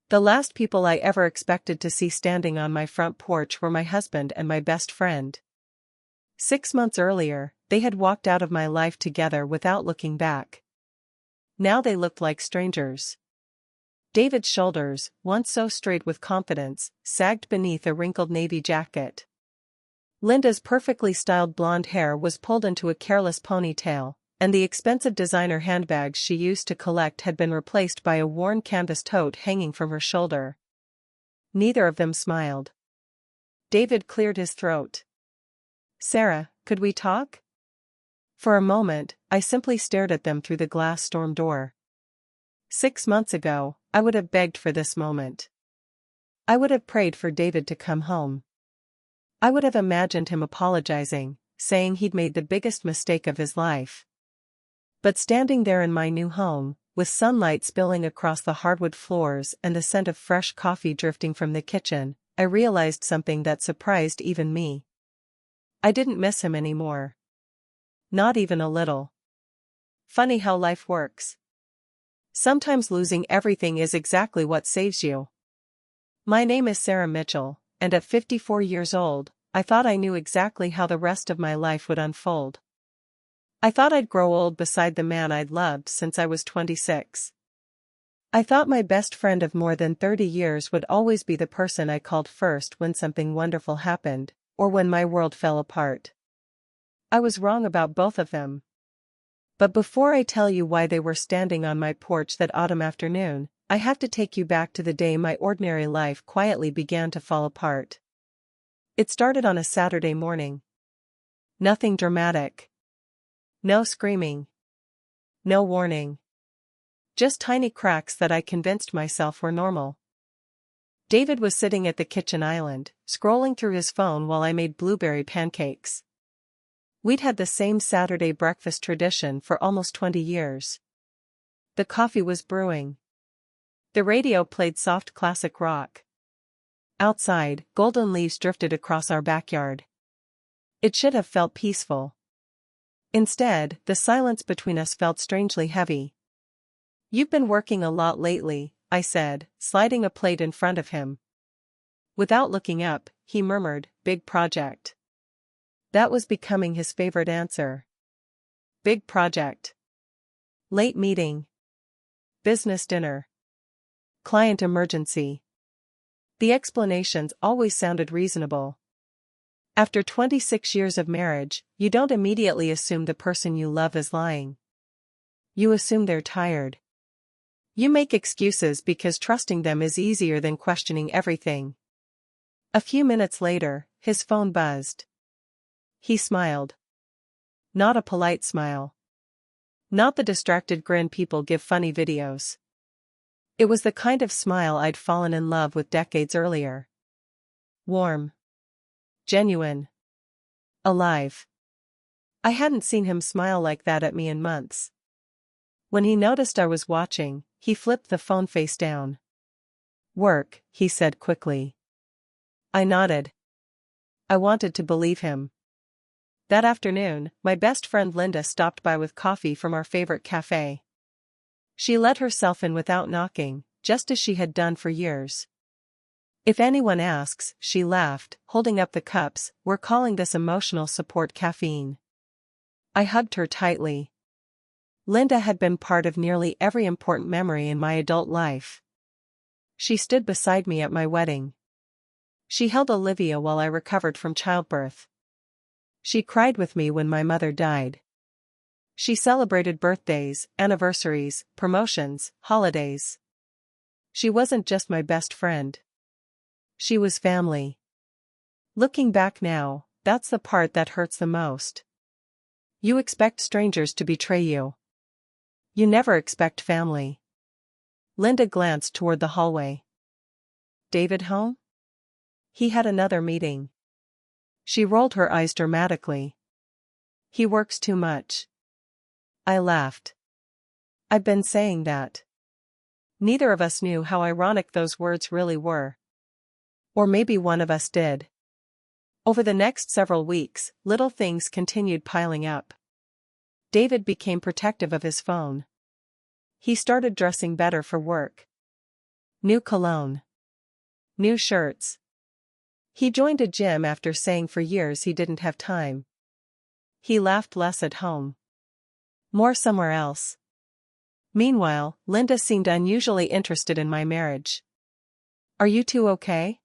The last people I ever expected to see standing on my front porch were my husband and my best friend. 6 months earlier, they had walked out of my life together without looking back. Now they looked like strangers. David's shoulders, once so straight with confidence, sagged beneath a wrinkled navy jacket. Linda's perfectly styled blonde hair was pulled into a careless ponytail, and the expensive designer handbags she used to collect had been replaced by a worn canvas tote hanging from her shoulder. Neither of them smiled. David cleared his throat. "Sarah, could we talk?" For a moment, I simply stared at them through the glass storm door. 6 months ago, I would have begged for this moment. I would have prayed for David to come home. I would have imagined him apologizing, saying he'd made the biggest mistake of his life. But standing there in my new home, with sunlight spilling across the hardwood floors and the scent of fresh coffee drifting from the kitchen, I realized something that surprised even me. I didn't miss him anymore. Not even a little. Funny how life works. Sometimes losing everything is exactly what saves you. My name is Sarah Mitchell, and at 54 years old, I thought I knew exactly how the rest of my life would unfold. I thought I'd grow old beside the man I'd loved since I was 26. I thought my best friend of more than 30 years would always be the person I called first when something wonderful happened, or when my world fell apart. I was wrong about both of them. But before I tell you why they were standing on my porch that autumn afternoon, I have to take you back to the day my ordinary life quietly began to fall apart. It started on a Saturday morning. Nothing dramatic. No screaming. No warning. Just tiny cracks that I convinced myself were normal. David was sitting at the kitchen island, scrolling through his phone while I made blueberry pancakes. We'd had the same Saturday breakfast tradition for almost 20 years. The coffee was brewing. The radio played soft classic rock. Outside, golden leaves drifted across our backyard. It should have felt peaceful. Instead, the silence between us felt strangely heavy. "You've been working a lot lately," I said, sliding a plate in front of him. Without looking up, he murmured, "Big project." That was becoming his favorite answer. Big project. Late meeting. Business dinner. Client emergency. The explanations always sounded reasonable. After 26 years of marriage, you don't immediately assume the person you love is lying. You assume they're tired. You make excuses because trusting them is easier than questioning everything. A few minutes later, his phone buzzed. He smiled. Not a polite smile. Not the distracted grin people give funny videos. It was the kind of smile I'd fallen in love with decades earlier. Warm. Genuine. Alive. I hadn't seen him smile like that at me in months. When he noticed I was watching, he flipped the phone face down. "Work," he said quickly. I nodded. I wanted to believe him. That afternoon, my best friend Linda stopped by with coffee from our favorite cafe. She let herself in without knocking, just as she had done for years. "If anyone asks," she laughed, holding up the cups, "we're calling this emotional support caffeine." I hugged her tightly. Linda had been part of nearly every important memory in my adult life. She stood beside me at my wedding. She held Olivia while I recovered from childbirth. She cried with me when my mother died. She celebrated birthdays, anniversaries, promotions, holidays. She wasn't just my best friend. She was family. Looking back now, that's the part that hurts the most. You expect strangers to betray you. You never expect family. Linda glanced toward the hallway. "David home?" "He had another meeting." She rolled her eyes dramatically. "He works too much." I laughed. I've been saying that. Neither of us knew how ironic those words really were. Or maybe one of us did. Over the next several weeks, little things continued piling up. David became protective of his phone. He started dressing better for work. New cologne. New shirts. He joined a gym after saying for years he didn't have time. He laughed less at home. More somewhere else. Meanwhile, Linda seemed unusually interested in my marriage. Are you two okay?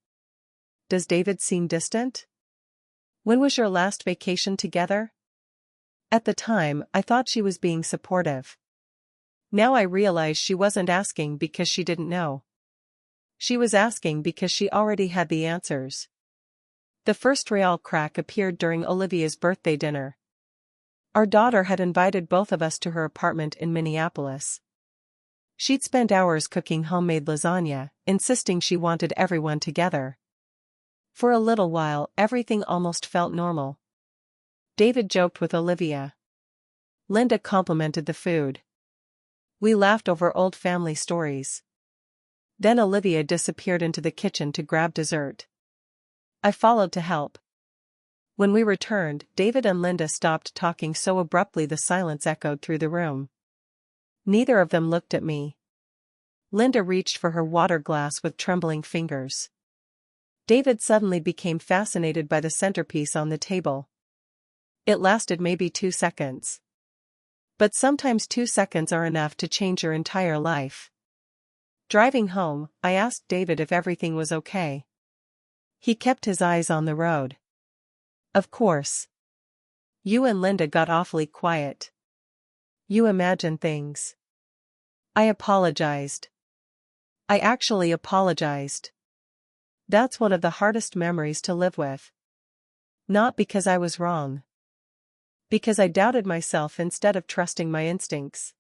Does David seem distant? When was your last vacation together? At the time, I thought she was being supportive. Now I realize she wasn't asking because she didn't know. She was asking because she already had the answers. The first real crack appeared during Olivia's birthday dinner. Our daughter had invited both of us to her apartment in Minneapolis. She'd spent hours cooking homemade lasagna, insisting she wanted everyone together. For a little while, everything almost felt normal. David joked with Olivia. Linda complimented the food. We laughed over old family stories. Then Olivia disappeared into the kitchen to grab dessert. I followed to help. When we returned, David and Linda stopped talking so abruptly the silence echoed through the room. Neither of them looked at me. Linda reached for her water glass with trembling fingers. David suddenly became fascinated by the centerpiece on the table. It lasted maybe 2 seconds. But sometimes 2 seconds are enough to change your entire life. Driving home, I asked David if everything was okay. He kept his eyes on the road. Of course. You and Linda got awfully quiet. You imagine things. I apologized. I actually apologized. That's one of the hardest memories to live with. Not because I was wrong. Because I doubted myself instead of trusting my instincts.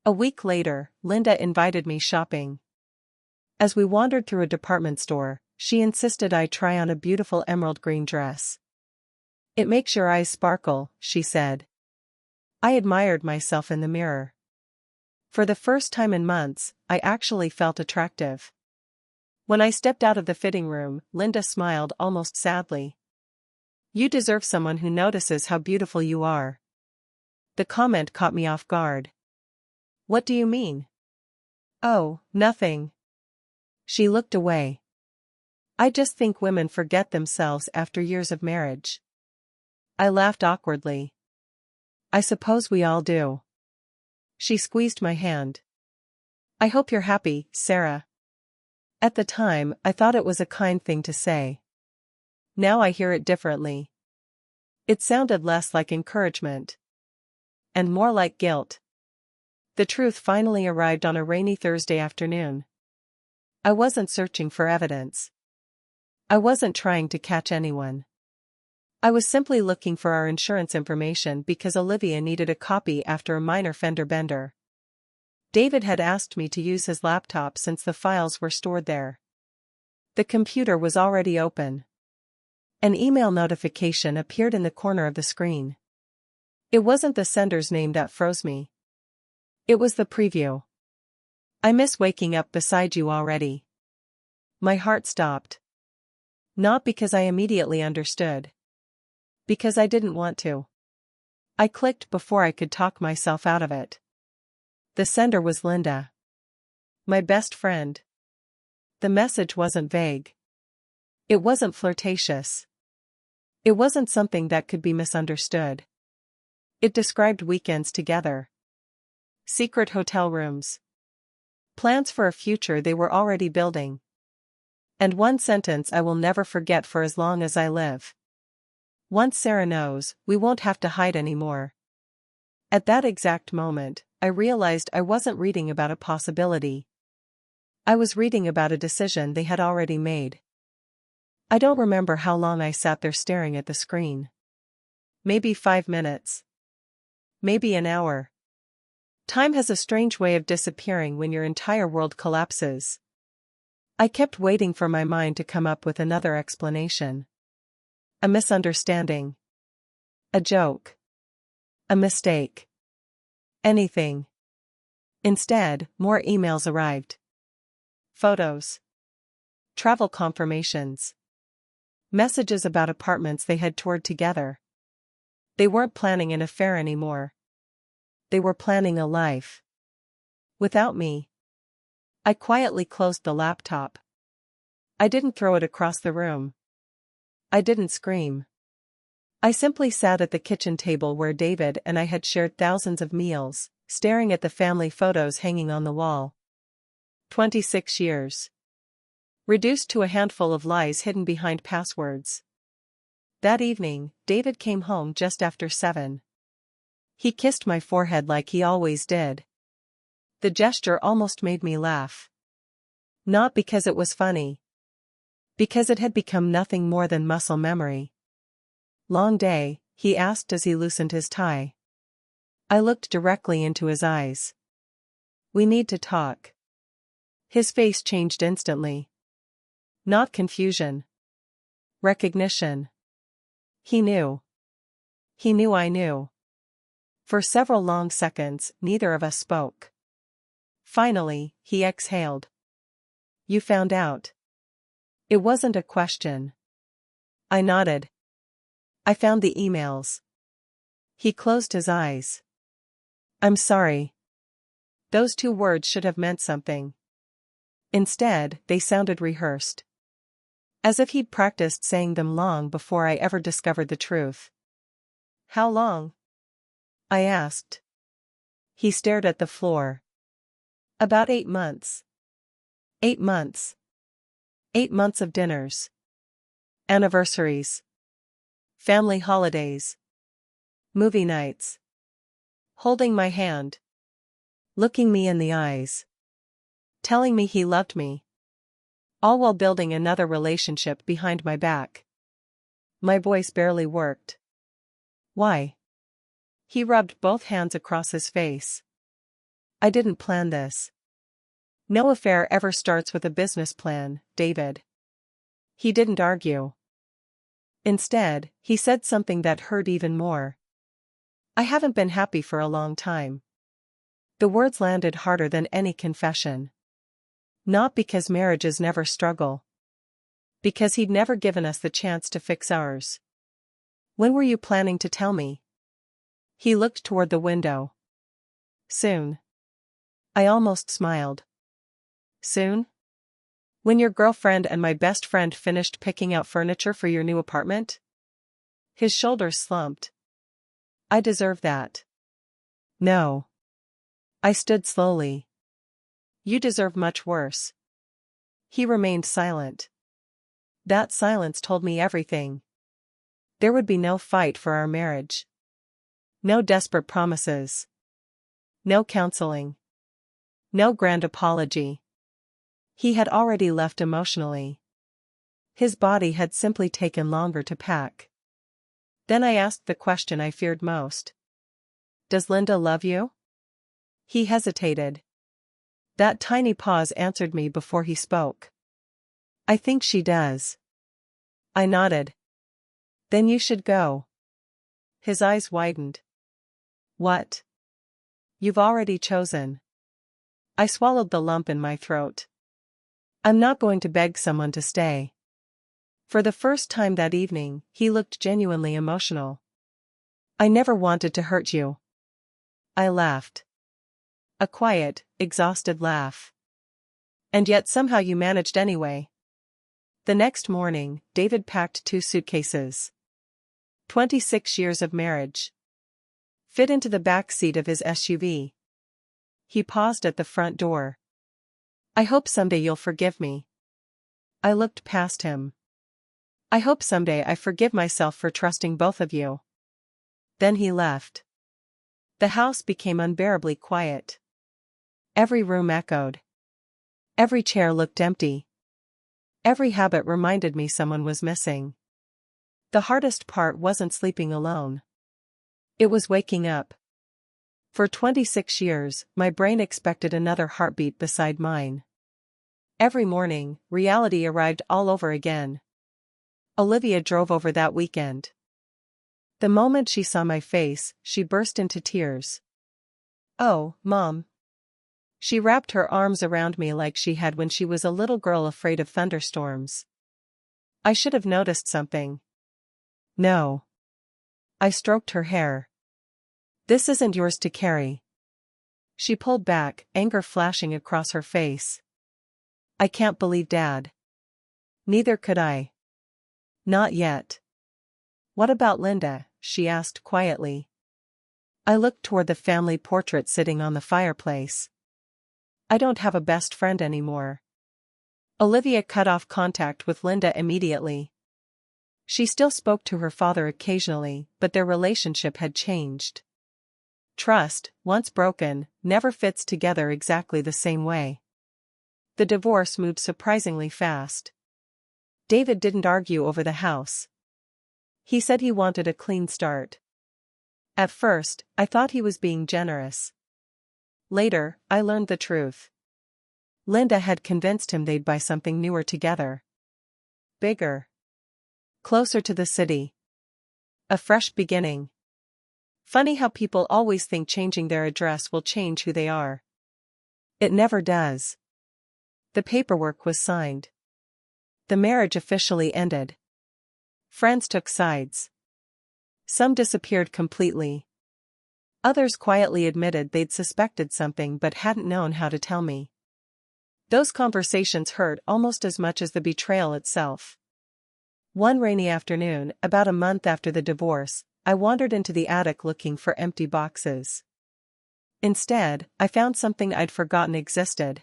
A week later, Linda invited me shopping. As we wandered through a department store, she insisted I try on a beautiful emerald green dress. It makes your eyes sparkle, she said. I admired myself in the mirror. For the first time in months, I actually felt attractive. When I stepped out of the fitting room, Linda smiled almost sadly. You deserve someone who notices how beautiful you are. The comment caught me off guard. What do you mean? Oh, nothing. She looked away. I just think women forget themselves after years of marriage. I laughed awkwardly. I suppose we all do. She squeezed my hand. I hope you're happy, Sarah. At the time, I thought it was a kind thing to say. Now I hear it differently. It sounded less like encouragement. And more like guilt. The truth finally arrived on a rainy Thursday afternoon. I wasn't searching for evidence. I wasn't trying to catch anyone. I was simply looking for our insurance information because Olivia needed a copy after a minor fender bender. David had asked me to use his laptop since the files were stored there. The computer was already open. An email notification appeared in the corner of the screen. It wasn't the sender's name that froze me. It was the preview. I miss waking up beside you already. My heart stopped. Not because I immediately understood. Because I didn't want to. I clicked before I could talk myself out of it. The sender was Linda. My best friend. The message wasn't vague. It wasn't flirtatious. It wasn't something that could be misunderstood. It described weekends together. Secret hotel rooms. Plans for a future they were already building. And one sentence I will never forget for as long as I live. Once Sarah knows, we won't have to hide anymore. At that exact moment, I realized I wasn't reading about a possibility. I was reading about a decision they had already made. I don't remember how long I sat there staring at the screen. Maybe 5 minutes. Maybe an hour. Time has a strange way of disappearing when your entire world collapses. I kept waiting for my mind to come up with another explanation. A misunderstanding. A joke. A mistake. Anything. Instead, more emails arrived. Photos. Travel confirmations. Messages about apartments they had toured together. They weren't planning an affair anymore. They were planning a life. Without me. I quietly closed the laptop. I didn't throw it across the room. I didn't scream. I simply sat at the kitchen table where David and I had shared thousands of meals, staring at the family photos hanging on the wall. 26 years. Reduced to a handful of lies hidden behind passwords. That evening, David came home just after 7. He kissed my forehead like he always did. The gesture almost made me laugh. Not because it was funny. Because it had become nothing more than muscle memory. "Long day?" he asked as he loosened his tie. I looked directly into his eyes. "We need to talk." His face changed instantly. Not confusion. Recognition. He knew. He knew I knew. For several long seconds, neither of us spoke. Finally, he exhaled. "You found out?" It wasn't a question. I nodded. "I found the emails." He closed his eyes. "I'm sorry." Those 2 words should have meant something. Instead, they sounded rehearsed. As if he'd practiced saying them long before I ever discovered the truth. "How long?" I asked. He stared at the floor. "About 8 months." 8 months. 8 months of dinners. Anniversaries. Family holidays. Movie nights. Holding my hand. Looking me in the eyes. Telling me he loved me. All while building another relationship behind my back. My voice barely worked. "Why?" He rubbed both hands across his face. "I didn't plan this." No affair ever starts with a business plan, David. He didn't argue. Instead, he said something that hurt even more. "I haven't been happy for a long time." The words landed harder than any confession. Not because marriages never struggle. Because he'd never given us the chance to fix ours. "When were you planning to tell me?" He looked toward the window. "Soon." I almost smiled. "Soon?" "When your girlfriend and my best friend finished picking out furniture for your new apartment?" His shoulders slumped. "I deserve that." "No." I stood slowly. "You deserve much worse." He remained silent. That silence told me everything. There would be no fight for our marriage. No desperate promises. No counseling. No grand apology. He had already left emotionally. His body had simply taken longer to pack. Then I asked the question I feared most. "Does Linda love you?" He hesitated. That tiny pause answered me before he spoke. "I think she does." I nodded. "Then you should go." His eyes widened. "What?" "You've already chosen." I swallowed the lump in my throat. "I'm not going to beg someone to stay." For the first time that evening, he looked genuinely emotional. "I never wanted to hurt you." I laughed. A quiet, exhausted laugh. "And yet somehow you managed anyway." The next morning, David packed 2 suitcases. 26 years of marriage. Fit into the back seat of his SUV. He paused at the front door. "I hope someday you'll forgive me." I looked past him. "I hope someday I forgive myself for trusting both of you." Then he left. The house became unbearably quiet. Every room echoed. Every chair looked empty. Every habit reminded me someone was missing. The hardest part wasn't sleeping alone. It was waking up. For 26 years, my brain expected another heartbeat beside mine. Every morning, reality arrived all over again. Olivia drove over that weekend. The moment she saw my face, she burst into tears. "Oh, Mom." She wrapped her arms around me like she had when she was a little girl afraid of thunderstorms. "I should have noticed something." "No." I stroked her hair. "This isn't yours to carry." She pulled back, anger flashing across her face. I can't believe Dad. Neither could I. Not yet. What about Linda? She asked quietly. I looked toward the family portrait sitting on the fireplace. I don't have a best friend anymore. Olivia cut off contact with Linda immediately. She still spoke to her father occasionally, but their relationship had changed. Trust, once broken, never fits together exactly the same way. The divorce moved surprisingly fast. David didn't argue over the house. He said he wanted a clean start. At first, I thought he was being generous. Later, I learned the truth. Linda had convinced him they'd buy something newer together. Bigger. Closer to the city. A fresh beginning. Funny how people always think changing their address will change who they are. It never does. The paperwork was signed. The marriage officially ended. Friends took sides. Some disappeared completely. Others quietly admitted they'd suspected something but hadn't known how to tell me. Those conversations hurt almost as much as the betrayal itself. One rainy afternoon, about a month after the divorce, I wandered into the attic looking for empty boxes. Instead, I found something I'd forgotten existed.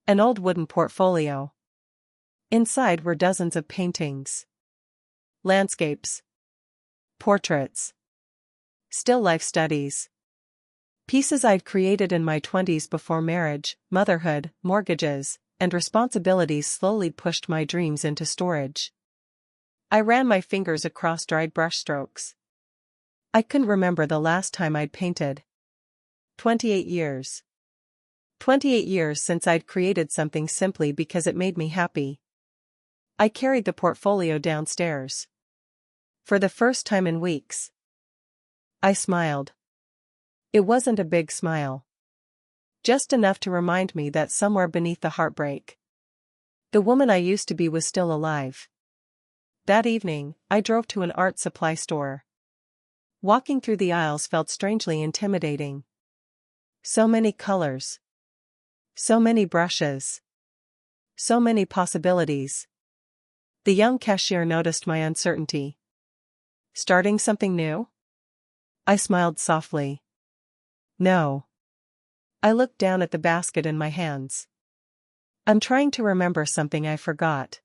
An old wooden portfolio. Inside were dozens of paintings. Landscapes. Portraits. Still life studies. Pieces I'd created in my 20s before marriage, motherhood, mortgages, and responsibilities slowly pushed my dreams into storage. I ran my fingers across dried brushstrokes. I couldn't remember the last time I'd painted. 28 years. 28 years since I'd created something simply because it made me happy. I carried the portfolio downstairs. For the first time in weeks. I smiled. It wasn't a big smile. Just enough to remind me that somewhere beneath the heartbreak, the woman I used to be was still alive. That evening, I drove to an art supply store. Walking through the aisles felt strangely intimidating. So many colors. So many brushes. So many possibilities. The young cashier noticed my uncertainty. Starting something new? I smiled softly. No. I looked down at the basket in my hands. I'm trying to remember something I forgot.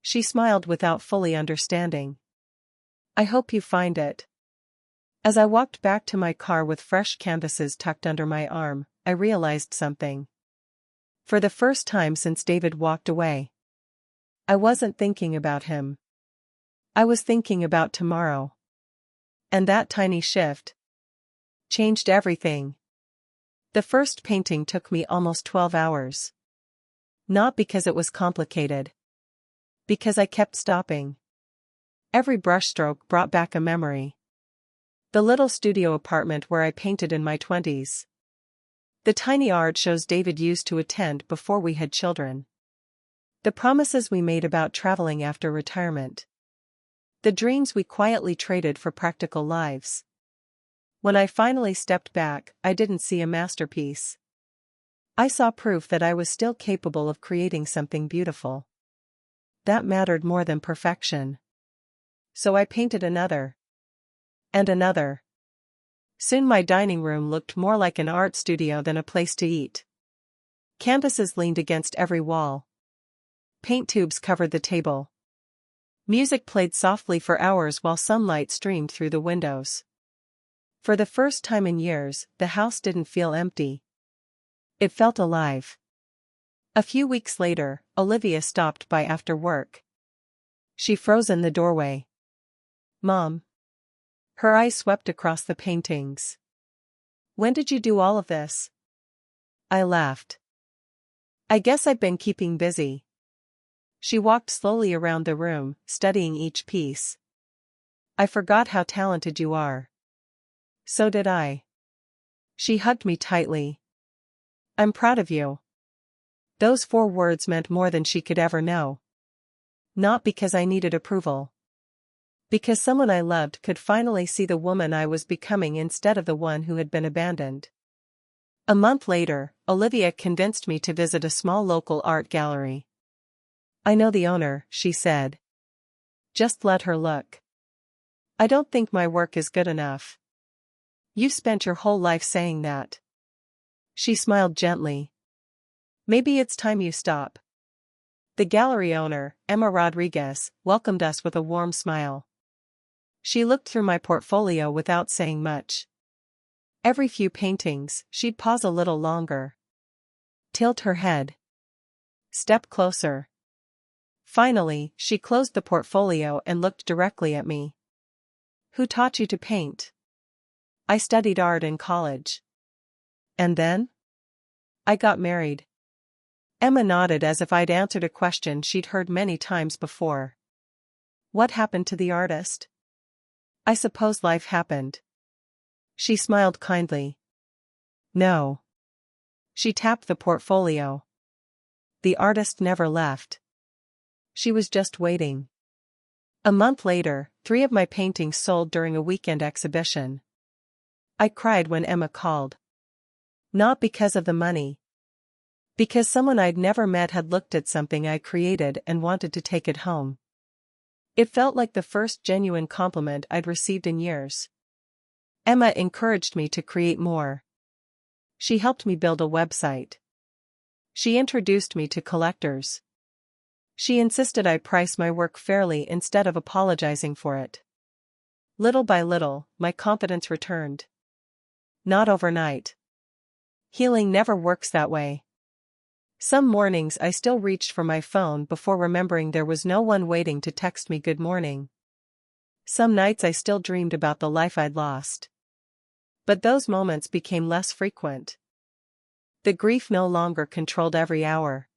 She smiled without fully understanding. I hope you find it. As I walked back to my car with fresh canvases tucked under my arm, I realized something. For the first time since David walked away, I wasn't thinking about him. I was thinking about tomorrow. And that tiny shift changed everything. The first painting took me almost 12 hours. Not because it was complicated. Because I kept stopping. Every brushstroke brought back a memory. The little studio apartment where I painted in my 20s. The tiny art shows David used to attend before we had children. The promises we made about traveling after retirement. The dreams we quietly traded for practical lives. When I finally stepped back, I didn't see a masterpiece. I saw proof that I was still capable of creating something beautiful. That mattered more than perfection. So I painted another. And another. Soon my dining room looked more like an art studio than a place to eat. Canvases leaned against every wall. Paint tubes covered the table. Music played softly for hours while sunlight streamed through the windows. For the first time in years, the house didn't feel empty. It felt alive. A few weeks later, Olivia stopped by after work. She froze in the doorway. Mom. Her eyes swept across the paintings. When did you do all of this? I laughed. I guess I've been keeping busy. She walked slowly around the room, studying each piece. I forgot how talented you are. So did I. She hugged me tightly. I'm proud of you. Those 4 words meant more than she could ever know. Not because I needed approval. Because someone I loved could finally see the woman I was becoming instead of the one who had been abandoned. A month later, Olivia convinced me to visit a small local art gallery. "I know the owner," she said. "Just let her look. I don't think my work is good enough." "You've spent your whole life saying that." She smiled gently. "Maybe it's time you stop." The gallery owner, Emma Rodriguez, welcomed us with a warm smile. She looked through my portfolio without saying much. Every few paintings, she'd pause a little longer. Tilt her head. Step closer. Finally, she closed the portfolio and looked directly at me. "Who taught you to paint?" "I studied art in college." "And then?" "I got married." Emma nodded as if I'd answered a question she'd heard many times before. "What happened to the artist?" "I suppose life happened." She smiled kindly. "No." She tapped the portfolio. "The artist never left. She was just waiting." A month later, 3 of my paintings sold during a weekend exhibition. I cried when Emma called. Not because of the money. Because someone I'd never met had looked at something I created and wanted to take it home. It felt like the first genuine compliment I'd received in years. Emma encouraged me to create more. She helped me build a website. She introduced me to collectors. She insisted I price my work fairly instead of apologizing for it. Little by little, my confidence returned. Not overnight. Healing never works that way. Some mornings I still reached for my phone before remembering there was no one waiting to text me good morning. Some nights I still dreamed about the life I'd lost. But those moments became less frequent. The grief no longer controlled every hour.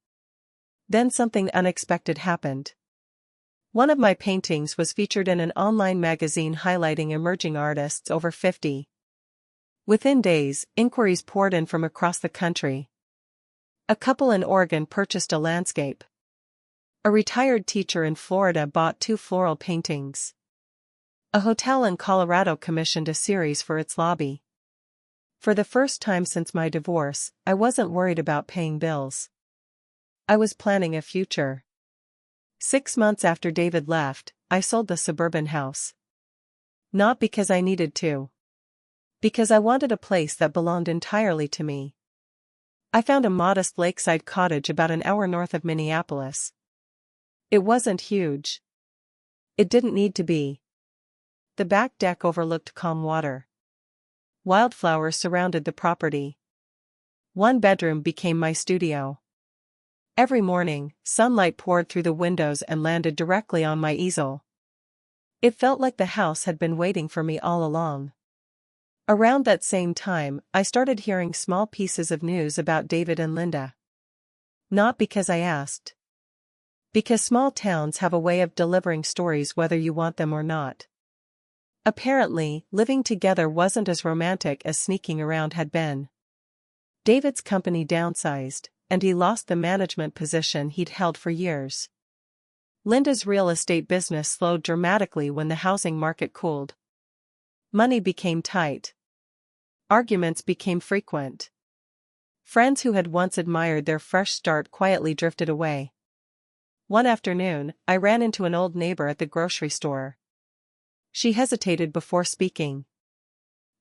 Then something unexpected happened. One of my paintings was featured in an online magazine highlighting emerging artists over 50. Within days, inquiries poured in from across the country. A couple in Oregon purchased a landscape. A retired teacher in Florida bought 2 floral paintings. A hotel in Colorado commissioned a series for its lobby. For the first time since my divorce, I wasn't worried about paying bills. I was planning a future. 6 months after David left, I sold the suburban house. Not because I needed to. Because I wanted a place that belonged entirely to me. I found a modest lakeside cottage about an hour north of Minneapolis. It wasn't huge. It didn't need to be. The back deck overlooked calm water. Wildflowers surrounded the property. 1 bedroom became my studio. Every morning, sunlight poured through the windows and landed directly on my easel. It felt like the house had been waiting for me all along. Around that same time, I started hearing small pieces of news about David and Linda. Not because I asked. Because small towns have a way of delivering stories whether you want them or not. Apparently, living together wasn't as romantic as sneaking around had been. David's company downsized, and he lost the management position he'd held for years. Linda's real estate business slowed dramatically when the housing market cooled. Money became tight. Arguments became frequent. Friends who had once admired their fresh start quietly drifted away. One afternoon, I ran into an old neighbor at the grocery store. She hesitated before speaking.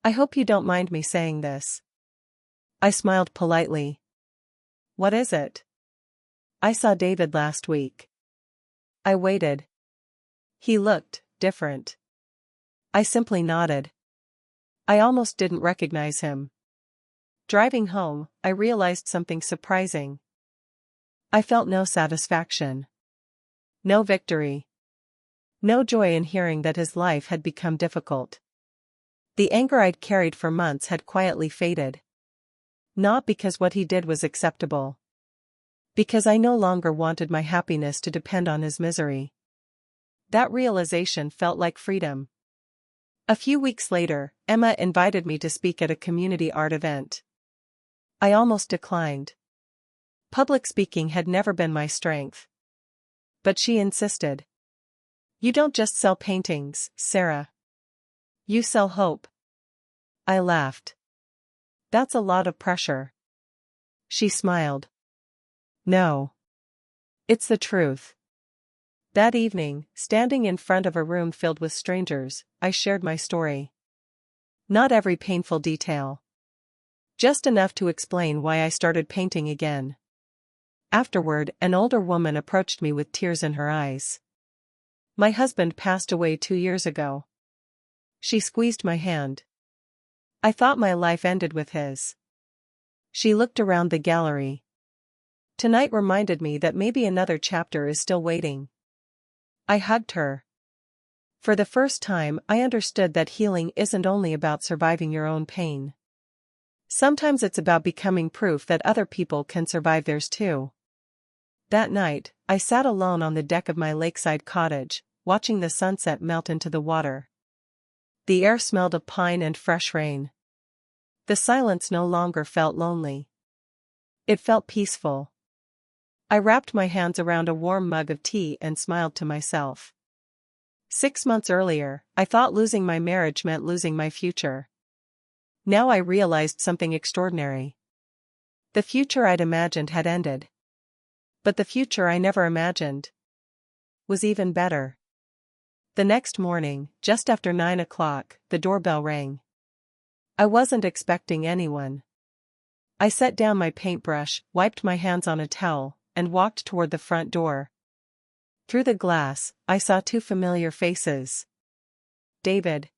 "I hope you don't mind me saying this." I smiled politely. "What is it?" "I saw David last week." I waited. He looked different. I simply nodded. I almost didn't recognize him. Driving home, I realized something surprising. I felt no satisfaction. No victory. No joy in hearing that his life had become difficult. The anger I'd carried for months had quietly faded. Not because what he did was acceptable. Because I no longer wanted my happiness to depend on his misery. That realization felt like freedom. A few weeks later, Emma invited me to speak at a community art event. I almost declined. Public speaking had never been my strength. But she insisted. "You don't just sell paintings, Sarah. You sell hope." I laughed. That's a lot of pressure. She smiled. No. It's the truth. That evening, standing in front of a room filled with strangers, I shared my story. Not every painful detail. Just enough to explain why I started painting again. Afterward, an older woman approached me with tears in her eyes. My husband passed away 2 years ago. She squeezed my hand. I thought my life ended with his. She looked around the gallery. Tonight reminded me that maybe another chapter is still waiting. I hugged her. For the first time, I understood that healing isn't only about surviving your own pain. Sometimes it's about becoming proof that other people can survive theirs too. That night, I sat alone on the deck of my lakeside cottage, watching the sunset melt into the water. The air smelled of pine and fresh rain. The silence no longer felt lonely. It felt peaceful. I wrapped my hands around a warm mug of tea and smiled to myself. 6 months earlier, I thought losing my marriage meant losing my future. Now I realized something extraordinary. The future I'd imagined had ended. But the future I never imagined was even better. The next morning, just after 9 o'clock, the doorbell rang. I wasn't expecting anyone. I set down my paintbrush, wiped my hands on a towel, and walked toward the front door. Through the glass, I saw 2 familiar faces. David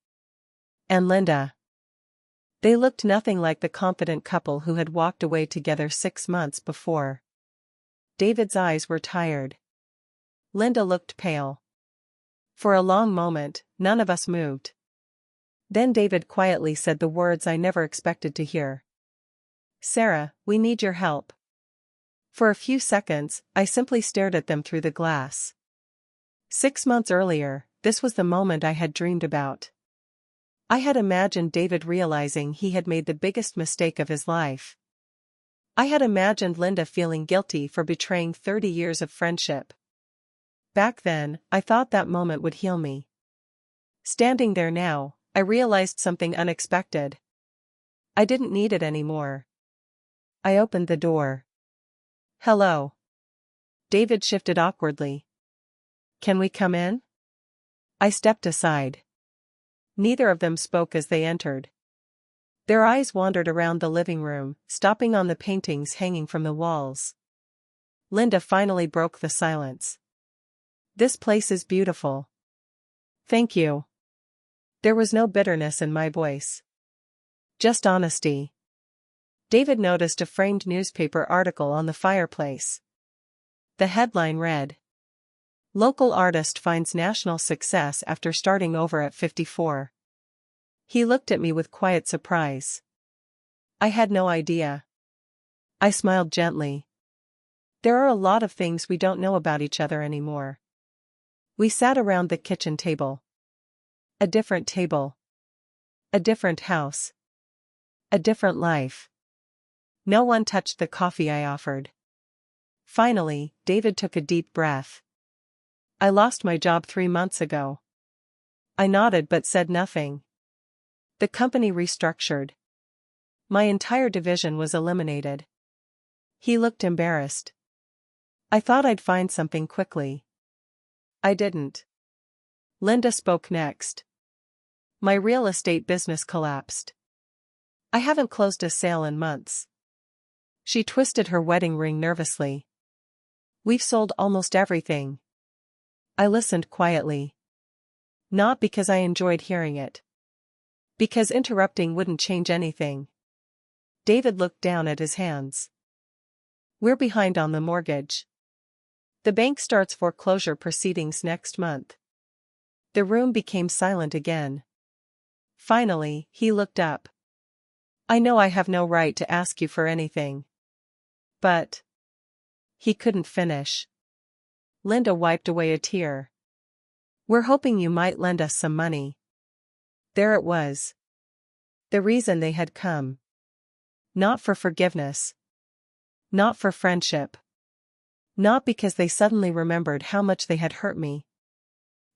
and Linda. They looked nothing like the confident couple who had walked away together 6 months before. David's eyes were tired. Linda looked pale. For a long moment, none of us moved. Then David quietly said the words I never expected to hear. "Sarah, we need your help." For a few seconds, I simply stared at them through the glass. 6 months earlier, this was the moment I had dreamed about. I had imagined David realizing he had made the biggest mistake of his life. I had imagined Linda feeling guilty for betraying 30 years of friendship. Back then, I thought that moment would heal me. Standing there now, I realized something unexpected. I didn't need it anymore. I opened the door. "Hello." David shifted awkwardly. "Can we come in?" I stepped aside. Neither of them spoke as they entered. Their eyes wandered around the living room, stopping on the paintings hanging from the walls. Linda finally broke the silence. "This place is beautiful." "Thank you." There was no bitterness in my voice. Just honesty. David noticed a framed newspaper article on the fireplace. The headline read, "Local artist finds national success after starting over at 54. He looked at me with quiet surprise. I had no idea. I smiled gently. There are a lot of things we don't know about each other anymore. We sat around the kitchen table. A different table. A different house. A different life. No one touched the coffee I offered. Finally, David took a deep breath. "I lost my job 3 months ago." I nodded but said nothing. The company restructured. My entire division was eliminated. He looked embarrassed. I thought I'd find something quickly. I didn't. Linda spoke next. "My real estate business collapsed. I haven't closed a sale in months." She twisted her wedding ring nervously. "We've sold almost everything." I listened quietly. Not because I enjoyed hearing it. Because interrupting wouldn't change anything. David looked down at his hands. "We're behind on the mortgage. The bank starts foreclosure proceedings next month." The room became silent again. Finally, he looked up. "I know I have no right to ask you for anything. But..." He couldn't finish. Linda wiped away a tear. "We're hoping you might lend us some money." There it was. The reason they had come. Not for forgiveness. Not for friendship. Not because they suddenly remembered how much they had hurt me.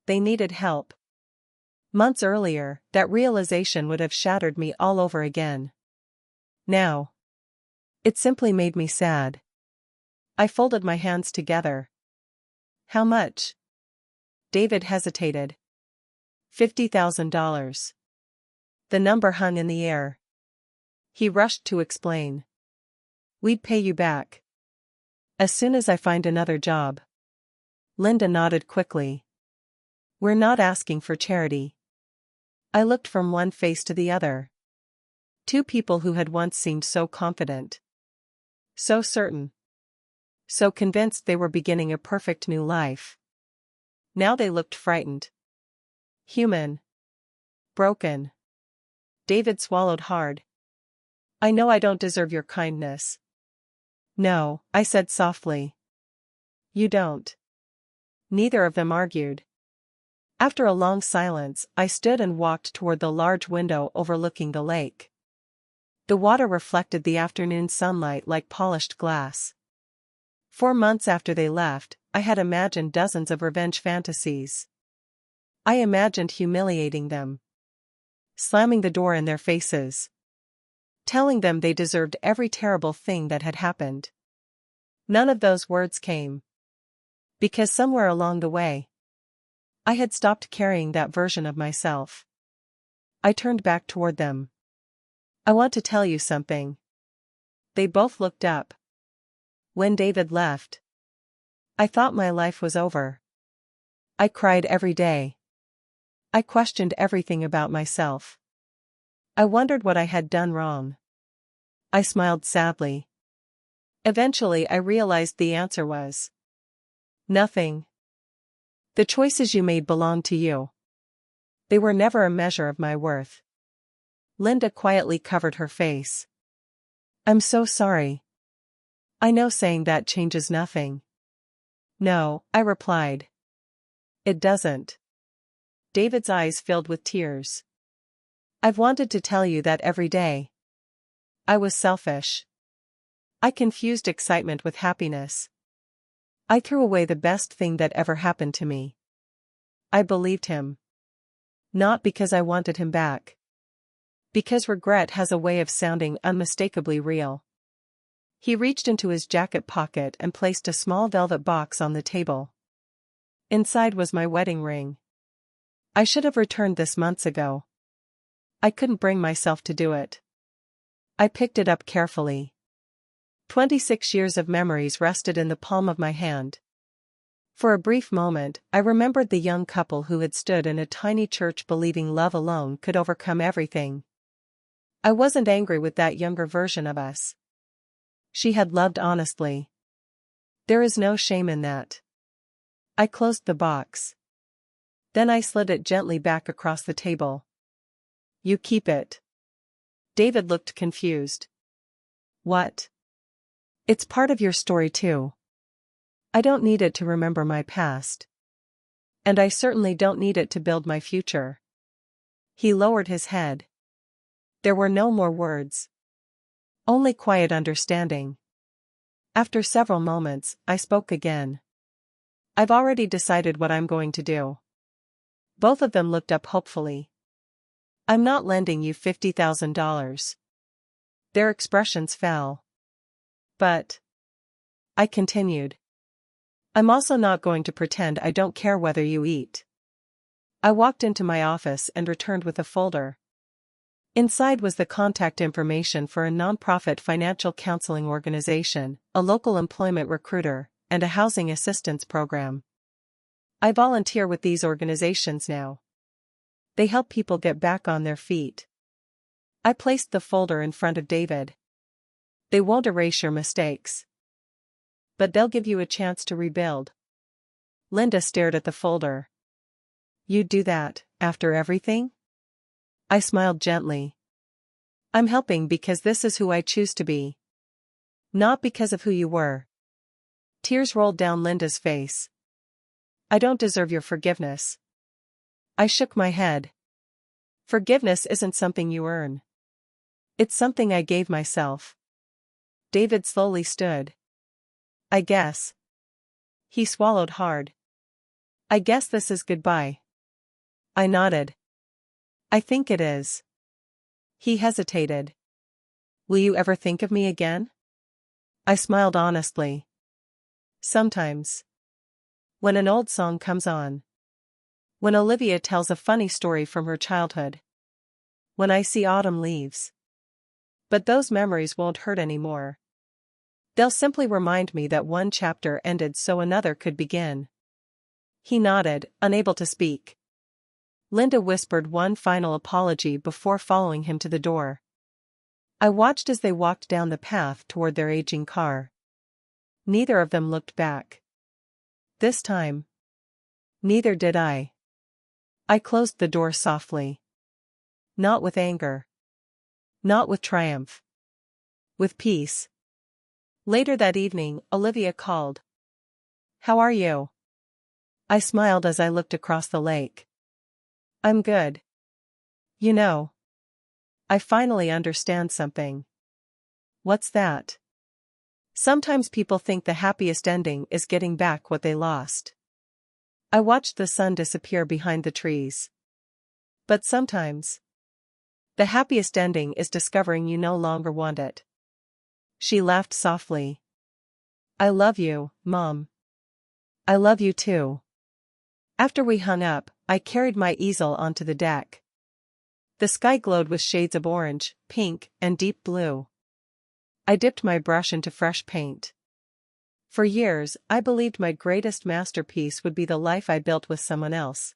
They needed help. Months earlier, that realization would have shattered me all over again. Now. It simply made me sad. I folded my hands together. How much? David hesitated. $50,000. The number hung in the air. He rushed to explain. We'd pay you back. As soon as I find another job. Linda nodded quickly. We're not asking for charity. I looked from one face to the other. Two people who had once seemed so confident. So certain. So convinced they were beginning a perfect new life. Now they looked frightened. Human. Broken. David swallowed hard. I know I don't deserve your kindness. No, I said softly. You don't. Neither of them argued. After a long silence, I stood and walked toward the large window overlooking the lake. The water reflected the afternoon sunlight like polished glass. 4 months after they left, I had imagined dozens of revenge fantasies. I imagined humiliating them. Slamming the door in their faces. Telling them they deserved every terrible thing that had happened. None of those words came. Because somewhere along the way, I had stopped carrying that version of myself. I turned back toward them. I want to tell you something. They both looked up. When David left, I thought my life was over. I cried every day. I questioned everything about myself. I wondered what I had done wrong. I smiled sadly. Eventually I realized the answer was nothing. The choices you made belonged to you. They were never a measure of my worth. Linda quietly covered her face. I'm so sorry. I know saying that changes nothing. No, I replied. It doesn't. David's eyes filled with tears. I've wanted to tell you that every day. I was selfish. I confused excitement with happiness. I threw away the best thing that ever happened to me. I believed him. Not because I wanted him back. Because regret has a way of sounding unmistakably real. He reached into his jacket pocket and placed a small velvet box on the table. Inside was my wedding ring. I should have returned this months ago. I couldn't bring myself to do it. I picked it up carefully. 26 years of memories rested in the palm of my hand. For a brief moment, I remembered the young couple who had stood in a tiny church believing love alone could overcome everything. I wasn't angry with that younger version of us. She had loved honestly. There is no shame in that. I closed the box. Then I slid it gently back across the table. You keep it. David looked confused. What? It's part of your story too. I don't need it to remember my past. And I certainly don't need it to build my future. He lowered his head. There were no more words. Only quiet understanding. After several moments, I spoke again. I've already decided what I'm going to do. Both of them looked up hopefully. I'm not lending you $50,000. Their expressions fell. But, I continued, I'm also not going to pretend I don't care whether you eat. I walked into my office and returned with a folder. Inside was the contact information for a nonprofit financial counseling organization, a local employment recruiter, and a housing assistance program. I volunteer with these organizations now. They help people get back on their feet. I placed the folder in front of David. They won't erase your mistakes. But they'll give you a chance to rebuild. Linda stared at the folder. You'd do that, after everything? I smiled gently. I'm helping because this is who I choose to be. Not because of who you were. Tears rolled down Linda's face. I don't deserve your forgiveness. I shook my head. Forgiveness isn't something you earn. It's something I gave myself. David slowly stood. I guess. He swallowed hard. I guess this is goodbye. I nodded. I think it is. He hesitated. Will you ever think of me again? I smiled honestly. Sometimes. When an old song comes on. When Olivia tells a funny story from her childhood. When I see autumn leaves. But those memories won't hurt anymore. They'll simply remind me that one chapter ended so another could begin. He nodded, unable to speak. Linda whispered one final apology before following him to the door. I watched as they walked down the path toward their aging car. Neither of them looked back. This time. Neither did I. I closed the door softly. Not with anger. Not with triumph. With peace. Later that evening, Olivia called. How are you? I smiled as I looked across the lake. I'm good. You know. I finally understand something. What's that? Sometimes people think the happiest ending is getting back what they lost. I watched the sun disappear behind the trees. But sometimes, the happiest ending is discovering you no longer want it. She laughed softly. I love you, Mom. I love you too. After we hung up, I carried my easel onto the deck. The sky glowed with shades of orange, pink, and deep blue. I dipped my brush into fresh paint. For years, I believed my greatest masterpiece would be the life I built with someone else.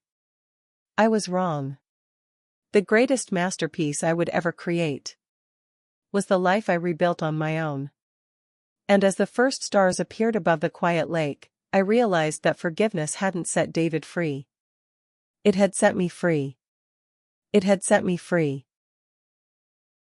I was wrong. The greatest masterpiece I would ever create was the life I rebuilt on my own. And as the first stars appeared above the quiet lake, I realized that forgiveness hadn't set David free. It had set me free. It had set me free.